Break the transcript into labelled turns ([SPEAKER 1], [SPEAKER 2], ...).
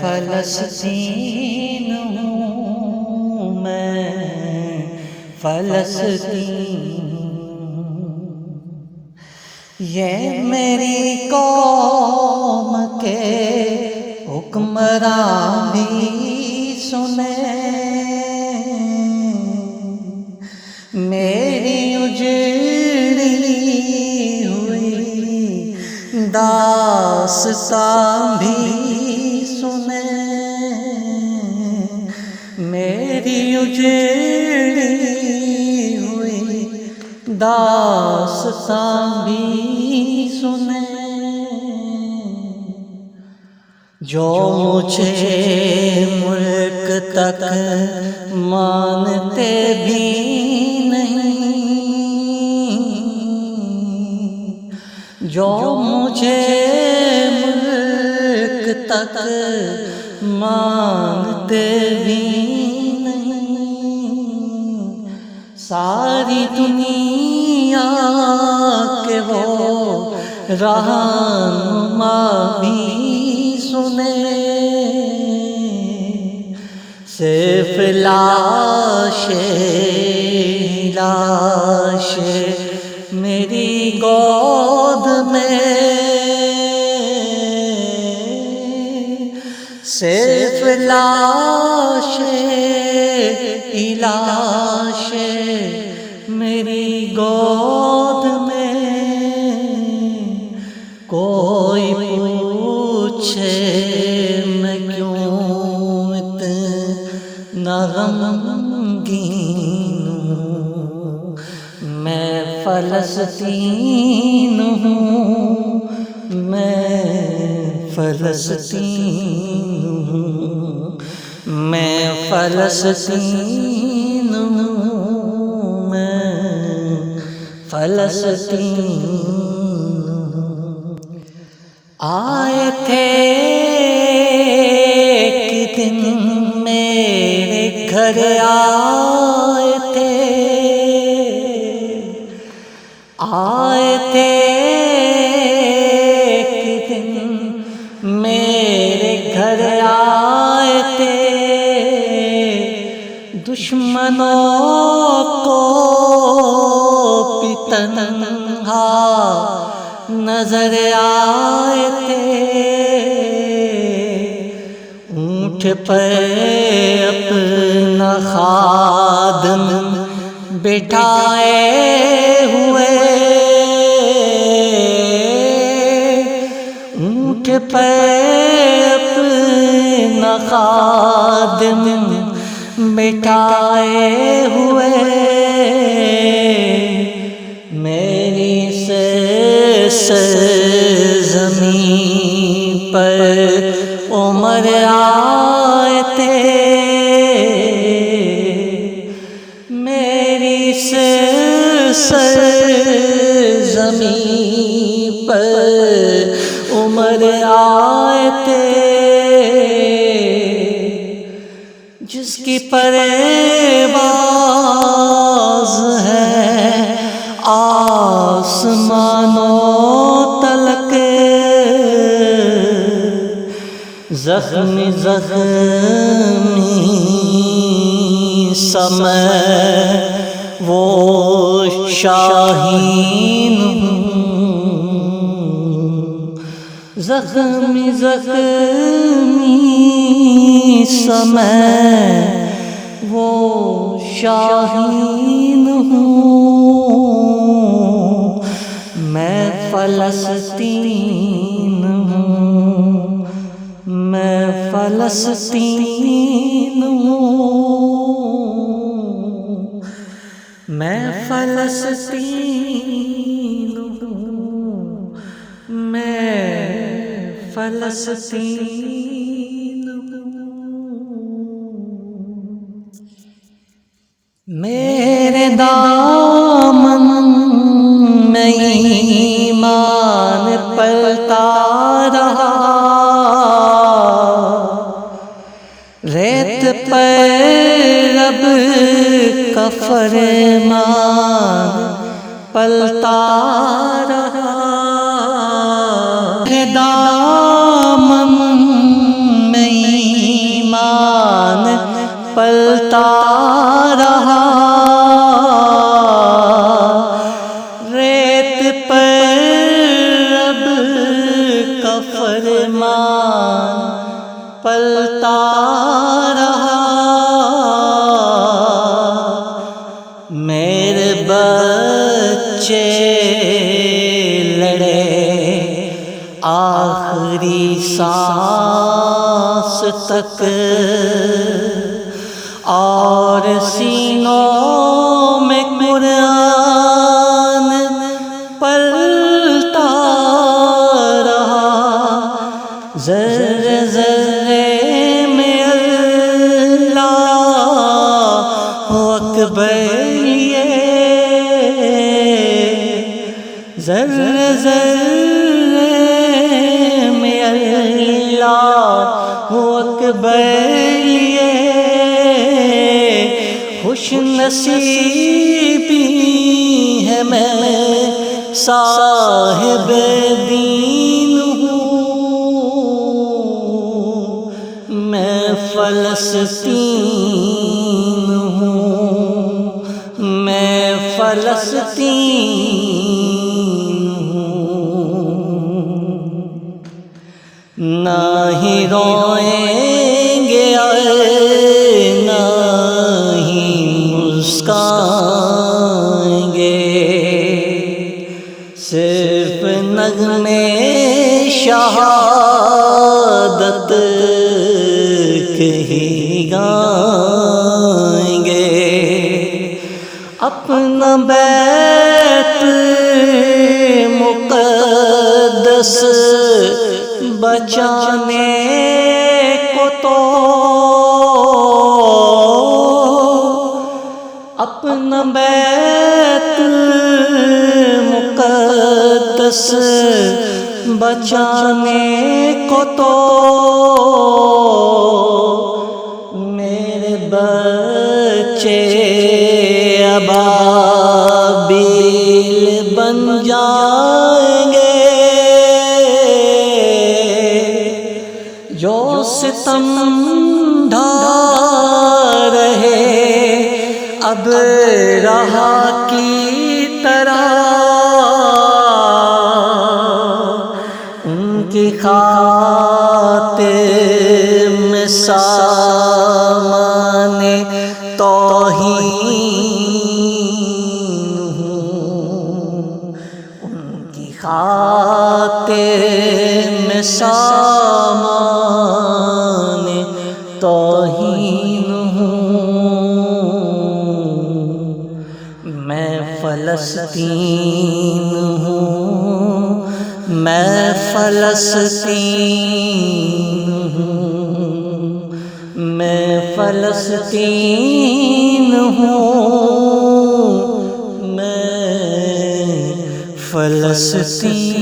[SPEAKER 1] فلسطین ہوں، میں فلسطین، یہ میری قوم کے حکمراں بھی سنیں، میری اجڑی ہوئی داستان بھی سنیں، میری اجڑی ہوئی داستان بھی سنیں، جو مجھے ملک تک مانتے بھی نہیں، جو مجھے ملک تک مانتے بھی نہیں، ساری دنیا کے وہ رہنما بھی سنیں، صرف لاش میری گود میں، صرف لاش میری گود میں، کوئی پوچھے میں کیوں اتنا غمگین ہوں، میں فلسطین ہوں، میں فلسطین ہوں، میں فلسطین ہوں، میں فلسطین ہوں۔ آئے تھے ایک دن میرے گھر، آئے تھے ایک دن میرے گھر، آئے تھے دشمنوں کو بھی تنہا نظر آئے تھے، اونٹ پر اپنا خادم بٹھائے ہوئے، اونٹ پر اپنا خادم بٹھائے ہوئے، میری سرزمین پر عمر آئے تھے، میری سرزمین پر عمر آئے تھے، جس کی پرواز ہے آسمانوں تلک، زخمی سمے وہ شاہین ہوں، زخمی سمے وہ شاہین ہوں، میں فلسطین ہوں، میں فلسطین ہوں، میں فلسطین ہوں، میں فلسطین ہوں، میرے دامن میں ایمان پلتا رہا، ریت پر رب کا فرمان پلتا رہا، دامن میں پلتا رہا، ریت پر رب کا فرمان پلتا رہا، میرے بچے لڑے آخری سانس تک، اور سینوں میں قرآن پلتا رہا، ذرے ذرے میں اللہ اکبر یہ، ذرے ذرے میں اللہ اکبر یہ، خوش نصیبی ہے میں صاحب دین ہوں، میں فلسطین ہوں، میں فلسطین ہوں، نہ ہی روئیں گے نہ ہی مسکائیں گے، صرف نغمے شہادت کے ہی گائیں گے، اپنا بیت مقدس بچانے کو تو، اپنا بیت مقدس بچانے کو تو، میرے بچے ابابیل بن جائیں گے، جو ستم ڈھا رہے اب رہا کی طرح، ان کی خاطر میں سامان توہین ہوں، ان کی خاطر میں سامان توہین ہوں، میں فلسطین ہوں، میں فلسطین ہوں، میں فلسطین ہوں، میں فلسطین